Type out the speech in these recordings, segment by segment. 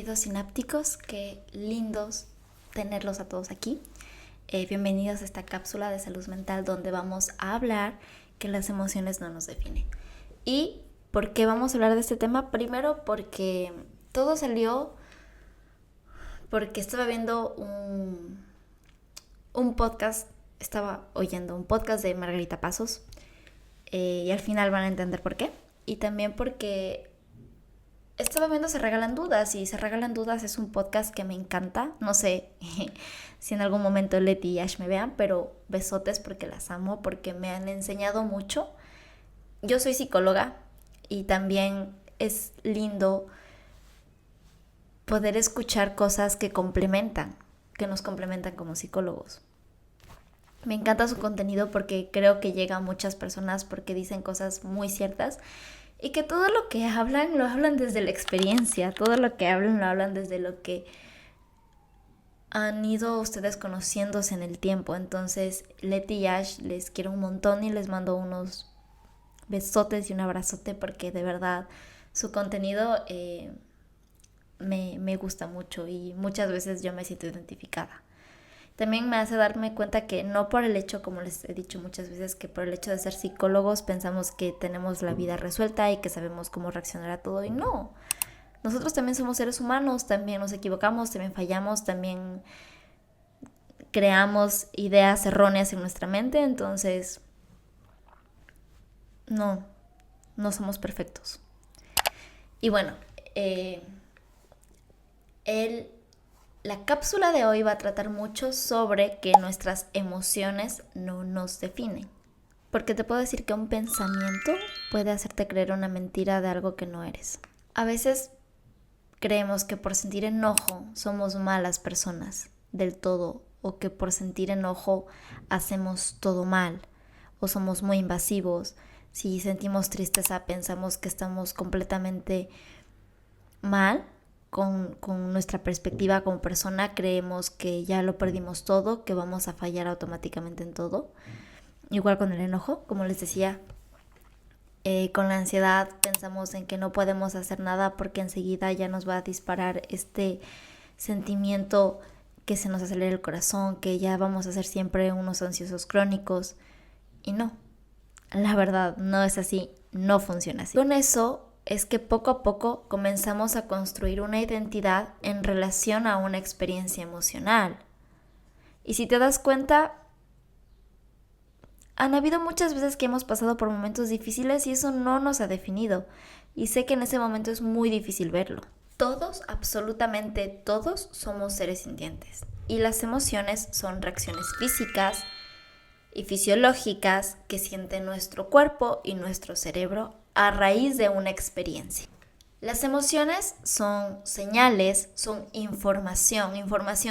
queridos sinápticos, qué lindos tenerlos a todos aquí. Bienvenidos a esta cápsula de salud mental donde vamos a hablar que las emociones no nos definen. ¿Y por qué vamos a hablar de este tema? Primero porque todo salió porque estaba viendo un podcast, estaba oyendo un podcast de Margarita Pasos y al final van a entender por qué. Y también porque estaba viendo Se Regalan Dudas y Se Regalan Dudas es un podcast que me encanta. No sé si en algún momento Leti y Ash me vean, pero besotes porque las amo, porque me han enseñado mucho. Yo soy psicóloga y también es lindo poder escuchar cosas que nos complementan como psicólogos. Me encanta su contenido porque creo que llega a muchas personas porque dicen cosas muy ciertas y que todo lo que hablan lo hablan desde la experiencia, todo lo que hablan lo hablan desde lo que han ido ustedes conociéndose en el tiempo. Entonces, Leti y Ash les quiero un montón y les mando unos besotes y un abrazote porque de verdad su contenido me gusta mucho y muchas veces yo me siento identificada. También me hace darme cuenta que no por el hecho, como les he dicho muchas veces, que por el hecho de ser psicólogos pensamos que tenemos la vida resuelta y que sabemos cómo reaccionar a todo, y no. Nosotros también somos seres humanos, también nos equivocamos, también fallamos, también creamos ideas erróneas en nuestra mente, entonces no somos perfectos. Y bueno, la cápsula de hoy va a tratar mucho sobre que nuestras emociones no nos definen. Porque te puedo decir que un pensamiento puede hacerte creer una mentira de algo que no eres. A veces creemos que por sentir enojo somos malas personas del todo, o que por sentir enojo hacemos todo mal, o somos muy invasivos. Si sentimos tristeza pensamos que estamos completamente mal. Con nuestra perspectiva como persona creemos que ya lo perdimos todo, que vamos a fallar automáticamente en todo. Igual con el enojo, como les decía, con la ansiedad pensamos en que no podemos hacer nada porque enseguida ya nos va a disparar este sentimiento que se nos acelera el corazón, que ya vamos a ser siempre unos ansiosos crónicos. Y no, la verdad no es así, no funciona así. Con eso es que poco a poco comenzamos a construir una identidad en relación a una experiencia emocional. Y si te das cuenta, han habido muchas veces que hemos pasado por momentos difíciles y eso no nos ha definido. Y sé que en ese momento es muy difícil verlo. Todos, absolutamente todos, somos seres sintientes. Y las emociones son reacciones físicas y fisiológicas que siente nuestro cuerpo y nuestro cerebro a raíz de una experiencia. Las emociones son señales, son información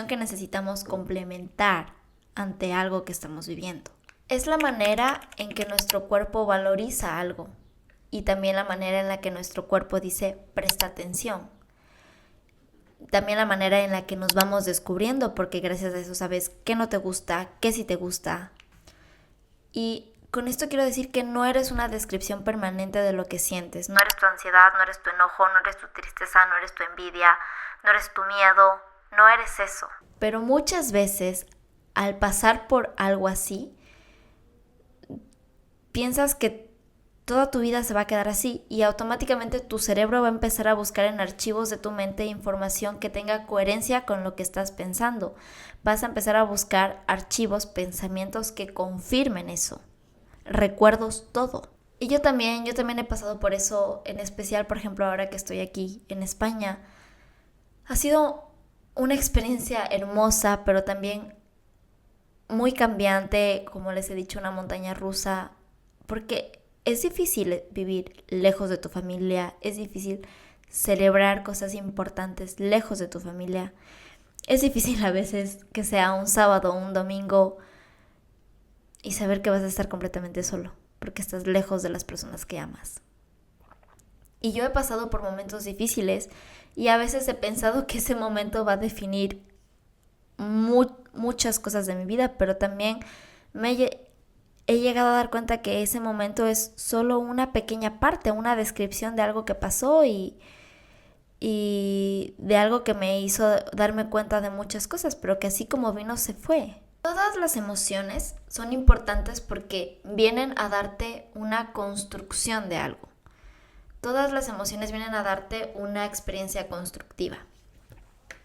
que necesitamos complementar ante algo que estamos viviendo. Es la manera en que nuestro cuerpo valoriza algo y también la manera en la que nuestro cuerpo dice presta atención. También la manera en la que nos vamos descubriendo, porque gracias a eso sabes qué no te gusta, qué sí te gusta. Y con esto quiero decir que no eres una descripción permanente de lo que sientes. No eres tu ansiedad, no eres tu enojo, no eres tu tristeza, no eres tu envidia, no eres tu miedo, no eres eso. Pero muchas veces, al pasar por algo así, piensas que toda tu vida se va a quedar así y automáticamente tu cerebro va a empezar a buscar en archivos de tu mente información que tenga coherencia con lo que estás pensando. Vas a empezar a buscar archivos, pensamientos que confirmen eso. Recuerdos, todo. Y yo también he pasado por eso, en especial, por ejemplo, ahora que estoy aquí en España. Ha sido una experiencia hermosa, pero también muy cambiante, como les he dicho, una montaña rusa, porque es difícil vivir lejos de tu familia, es difícil celebrar cosas importantes lejos de tu familia, es difícil a veces que sea un sábado o un domingo y saber que vas a estar completamente solo, porque estás lejos de las personas que amas. Y yo he pasado por momentos difíciles y a veces he pensado que ese momento va a definir muchas cosas de mi vida, pero también he llegado a dar cuenta que ese momento es solo una pequeña parte, una descripción de algo que pasó y y de algo que me hizo darme cuenta de muchas cosas, pero que así como vino se fue. Todas las emociones son importantes porque vienen a darte una construcción de algo. Todas las emociones vienen a darte una experiencia constructiva.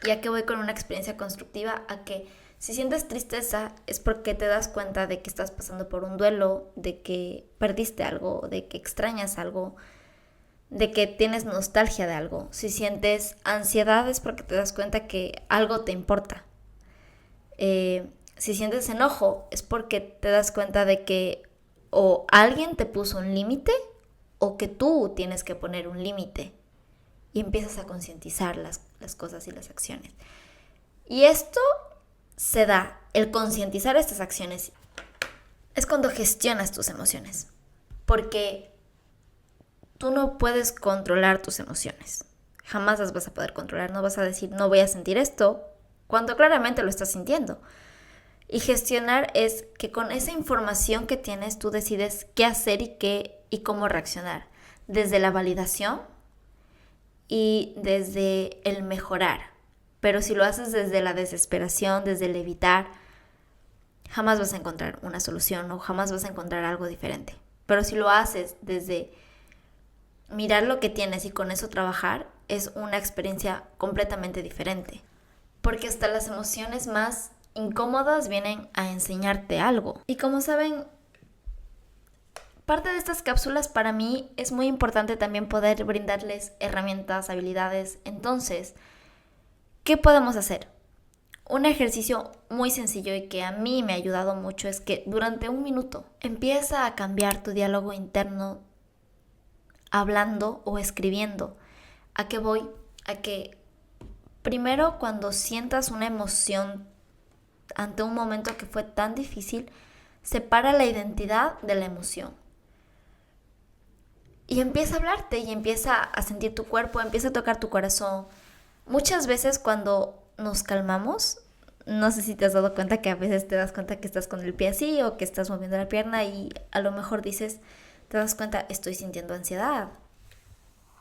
¿Y a qué voy con una experiencia constructiva? A que si sientes tristeza es porque te das cuenta de que estás pasando por un duelo, de que perdiste algo, de que extrañas algo, de que tienes nostalgia de algo. Si sientes ansiedad es porque te das cuenta que algo te importa. Si sientes enojo es porque te das cuenta de que o alguien te puso un límite o que tú tienes que poner un límite y empiezas a concientizar las cosas y las acciones. Y esto se da, el concientizar estas acciones, es cuando gestionas tus emociones, porque tú no puedes controlar tus emociones, jamás las vas a poder controlar, no vas a decir no voy a sentir esto, cuando claramente lo estás sintiendo. Y gestionar es que con esa información que tienes tú decides qué hacer y cómo reaccionar, desde la validación y desde el mejorar. Pero si lo haces desde la desesperación, desde el evitar, jamás vas a encontrar una solución o jamás vas a encontrar algo diferente. Pero si lo haces desde mirar lo que tienes y con eso trabajar, es una experiencia completamente diferente. Porque hasta las emociones más incómodas vienen a enseñarte algo. Y como saben, parte de estas cápsulas para mí es muy importante también poder brindarles herramientas, habilidades. Entonces, ¿qué podemos hacer? Un ejercicio muy sencillo y que a mí me ha ayudado mucho es que durante un minuto empieza a cambiar tu diálogo interno hablando o escribiendo. ¿A qué voy? A que primero cuando sientas una emoción ante un momento que fue tan difícil, separa la identidad de la emoción. Y empieza a hablarte y empieza a sentir tu cuerpo, empieza a tocar tu corazón. Muchas veces cuando nos calmamos, no sé si te has dado cuenta que a veces te das cuenta que estás con el pie así o que estás moviendo la pierna y a lo mejor dices, te das cuenta, estoy sintiendo ansiedad.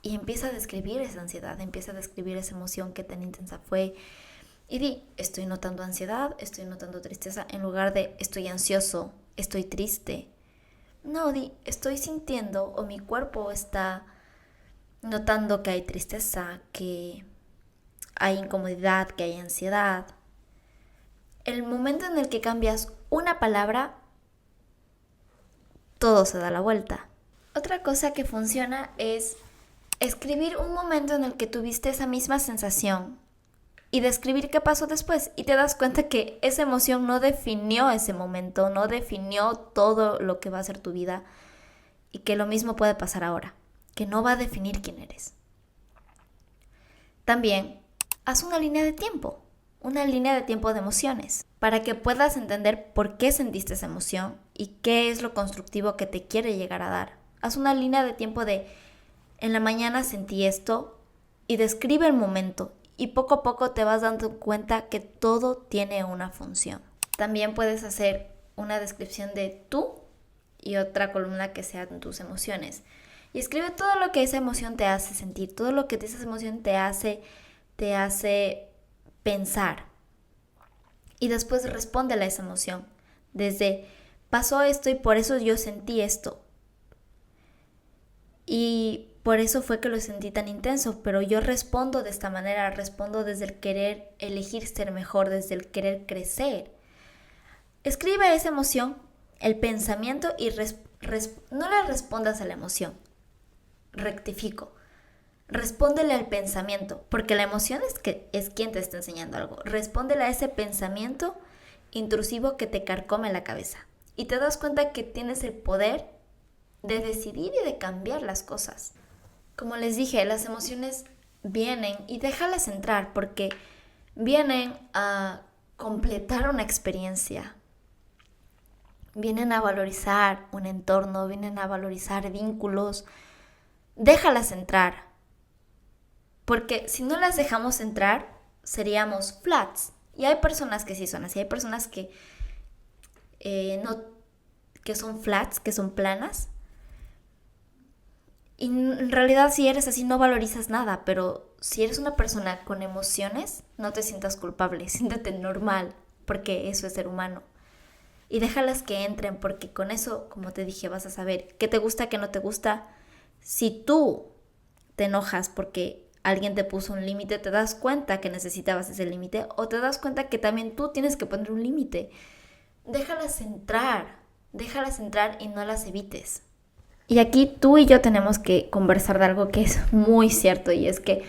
Y empieza a describir esa ansiedad, empieza a describir esa emoción que tan intensa fue. Y di, estoy notando ansiedad, estoy notando tristeza, en lugar de estoy ansioso, estoy triste. No, di, estoy sintiendo o mi cuerpo está notando que hay tristeza, que hay incomodidad, que hay ansiedad. El momento en el que cambias una palabra, todo se da la vuelta. Otra cosa que funciona es escribir un momento en el que tuviste esa misma sensación y describir qué pasó después y te das cuenta que esa emoción no definió ese momento, no definió todo lo que va a ser tu vida y que lo mismo puede pasar ahora, que no va a definir quién eres. También haz una línea de tiempo de emociones para que puedas entender por qué sentiste esa emoción y qué es lo constructivo que te quiere llegar a dar. Haz una línea de tiempo de en la mañana sentí esto y describe el momento. Y poco a poco te vas dando cuenta que todo tiene una función. También puedes hacer una descripción de tú y otra columna que sean tus emociones. Y escribe todo lo que esa emoción te hace sentir, todo lo que esa emoción te hace pensar. Y después respóndele a esa emoción. Desde pasó esto y por eso yo sentí esto. Y por eso fue que lo sentí tan intenso, pero yo respondo de esta manera, respondo desde el querer elegir ser mejor, desde el querer crecer. Escribe esa emoción, el pensamiento y no le respondas a la emoción. Rectifico. Respóndele al pensamiento, porque la emoción es quien te está enseñando algo. Respóndele a ese pensamiento intrusivo que te carcome la cabeza. Y te das cuenta que tienes el poder de decidir y de cambiar las cosas. Como les dije, las emociones vienen y déjalas entrar porque vienen a completar una experiencia. Vienen a valorizar un entorno, vienen a valorizar vínculos. Déjalas entrar. Porque si no las dejamos entrar, seríamos flats. Y hay personas que sí son así. Hay personas que son flats, que son planas. Y en realidad si eres así no valorizas nada, pero si eres una persona con emociones, no te sientas culpable, siéntete normal, porque eso es ser humano. Y déjalas que entren, porque con eso, como te dije, vas a saber qué te gusta, qué no te gusta. Si tú te enojas porque alguien te puso un límite, te das cuenta que necesitabas ese límite o te das cuenta que también tú tienes que poner un límite. Déjalas entrar y no las evites. Y aquí tú y yo tenemos que conversar de algo que es muy cierto y es que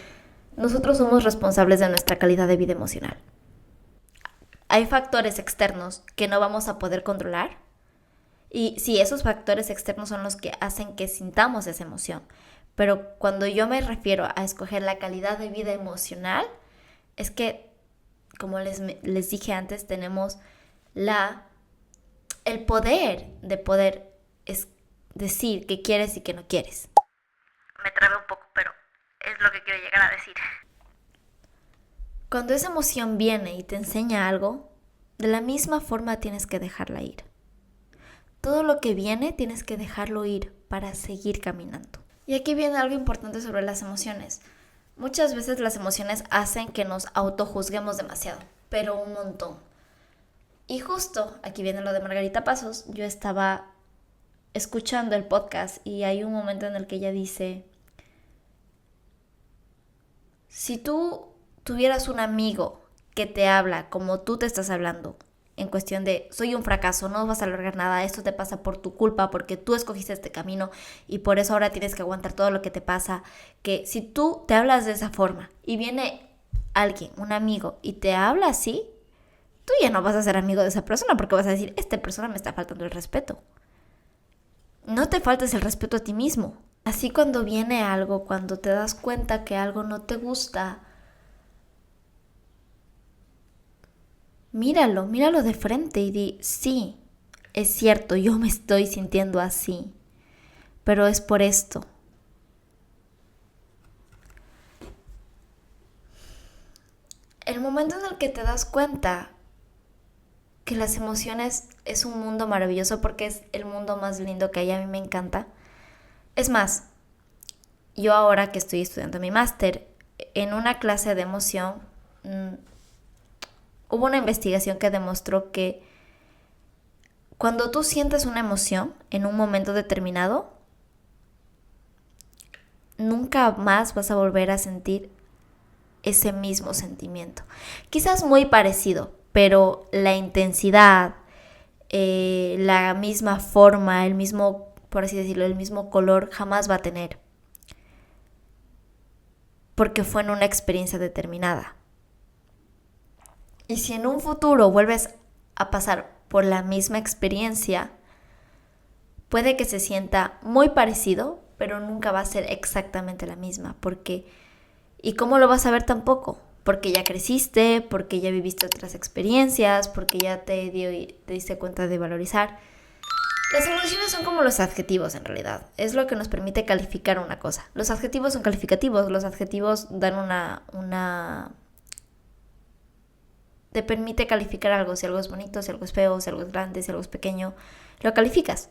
nosotros somos responsables de nuestra calidad de vida emocional. Hay factores externos que no vamos a poder controlar y sí, esos factores externos son los que hacen que sintamos esa emoción. Pero cuando yo me refiero a escoger la calidad de vida emocional, es que, como les dije antes, tenemos el poder de poder decir qué quieres y qué no quieres. Me trabé un poco, pero es lo que quiero llegar a decir. Cuando esa emoción viene y te enseña algo, de la misma forma tienes que dejarla ir. Todo lo que viene tienes que dejarlo ir para seguir caminando. Y aquí viene algo importante sobre las emociones. Muchas veces las emociones hacen que nos autojuzguemos demasiado, pero un montón. Y justo, aquí viene lo de Margarita Pasos, yo estaba escuchando el podcast y hay un momento en el que ella dice, si tú tuvieras un amigo que te habla como tú te estás hablando, en cuestión de soy un fracaso, no vas a lograr nada, esto te pasa por tu culpa, porque tú escogiste este camino y por eso ahora tienes que aguantar todo lo que te pasa, que si tú te hablas de esa forma y viene alguien, un amigo, y te habla así, tú ya no vas a ser amigo de esa persona porque vas a decir, esta persona me está faltando el respeto. No te faltes el respeto a ti mismo. Así cuando viene algo, cuando te das cuenta que algo no te gusta, míralo de frente y di, sí, es cierto, yo me estoy sintiendo así, pero es por esto. El momento en el que te das cuenta que las emociones es un mundo maravilloso porque es el mundo más lindo que hay, a mí me encanta. Es más, yo ahora que estoy estudiando mi máster, en una clase de emoción, hubo una investigación que demostró que cuando tú sientes una emoción en un momento determinado, nunca más vas a volver a sentir ese mismo sentimiento. Quizás muy parecido, pero la intensidad, la misma forma, el mismo, por así decirlo, el mismo color jamás va a tener. Porque fue en una experiencia determinada. Y si en un futuro vuelves a pasar por la misma experiencia, puede que se sienta muy parecido, pero nunca va a ser exactamente la misma. Porque, ¿y cómo lo vas a ver tampoco? Porque ya creciste, porque ya viviste otras experiencias, porque ya te diste cuenta de valorizar. Las emociones son como los adjetivos en realidad. Es lo que nos permite calificar una cosa. Los adjetivos son calificativos. Los adjetivos dan te permite calificar algo. Si algo es bonito, si algo es feo, si algo es grande, si algo es pequeño. Lo calificas.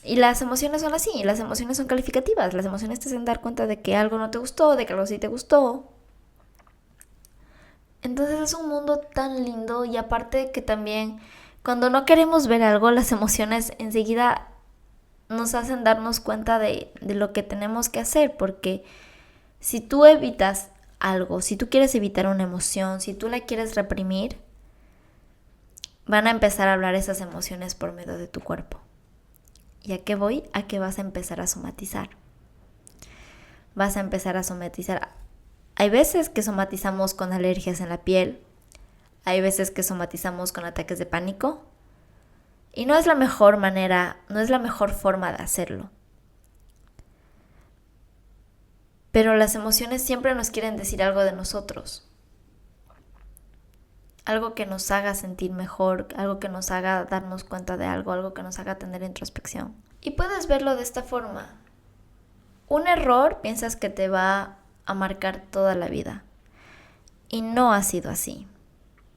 Y las emociones son así. Las emociones son calificativas. Las emociones te hacen dar cuenta de que algo no te gustó, de que algo sí te gustó. Entonces es un mundo tan lindo y aparte que también cuando no queremos ver algo, las emociones enseguida nos hacen darnos cuenta de lo que tenemos que hacer, porque si tú evitas algo, si tú quieres evitar una emoción, si tú la quieres reprimir, van a empezar a hablar esas emociones por medio de tu cuerpo. ¿Y a qué voy? A que vas a empezar a somatizar. Vas a empezar a somatizar. Hay veces que somatizamos con alergias en la piel, hay veces que somatizamos con ataques de pánico y no es la mejor manera, no es la mejor forma de hacerlo. Pero las emociones siempre nos quieren decir algo de nosotros. Algo que nos haga sentir mejor, algo que nos haga darnos cuenta de algo, algo que nos haga tener introspección. Y puedes verlo de esta forma. Un error piensas que te va a marcar toda la vida. Y no ha sido así.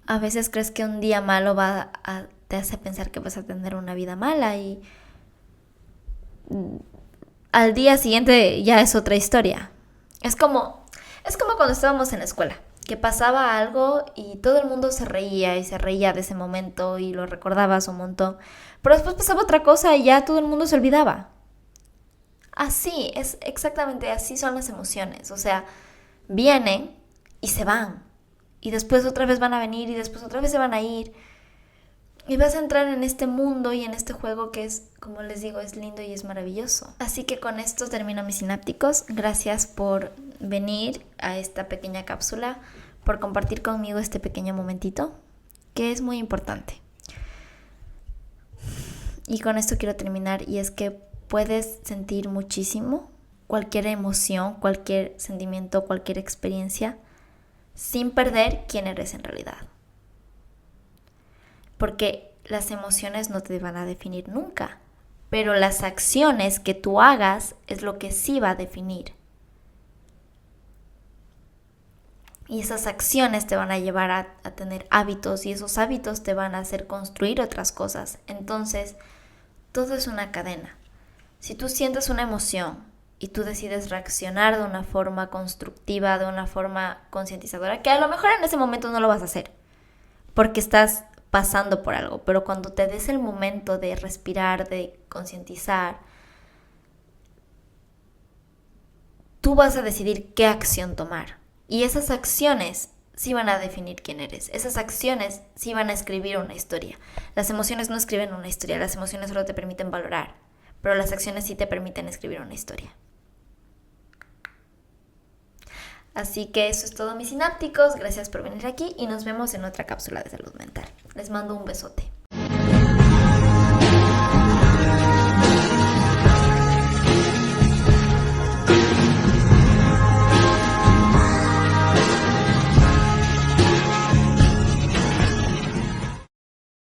A veces crees que un día malo te hace pensar que vas a tener una vida mala y al día siguiente ya es otra historia. Es como cuando estábamos en la escuela, que pasaba algo y todo el mundo se reía y se reía de ese momento y lo recordabas un montón. Pero después pasaba otra cosa y ya todo el mundo se olvidaba. Así, es exactamente así son las emociones. O sea, vienen y se van. Y después otra vez van a venir y después otra vez se van a ir. Y vas a entrar en este mundo y en este juego que es, como les digo, es lindo y es maravilloso. Así que con esto termino mis sinápticos. Gracias por venir a esta pequeña cápsula, por compartir conmigo este pequeño momentito, que es muy importante. Y con esto quiero terminar, y es que puedes sentir muchísimo, cualquier emoción, cualquier sentimiento, cualquier experiencia, sin perder quién eres en realidad. Porque las emociones no te van a definir nunca, pero las acciones que tú hagas es lo que sí va a definir. Y esas acciones te van a llevar a tener hábitos, y esos hábitos te van a hacer construir otras cosas. Entonces, todo es una cadena. Si tú sientes una emoción y tú decides reaccionar de una forma constructiva, de una forma concientizadora, que a lo mejor en ese momento no lo vas a hacer, porque estás pasando por algo, pero cuando te des el momento de respirar, de concientizar, tú vas a decidir qué acción tomar. Y esas acciones sí van a definir quién eres. Esas acciones sí van a escribir una historia. Las emociones no escriben una historia, las emociones solo te permiten valorar, pero las acciones sí te permiten escribir una historia. Así que eso es todo, mis sinápticos. Gracias por venir aquí y nos vemos en otra cápsula de salud mental. Les mando un besote.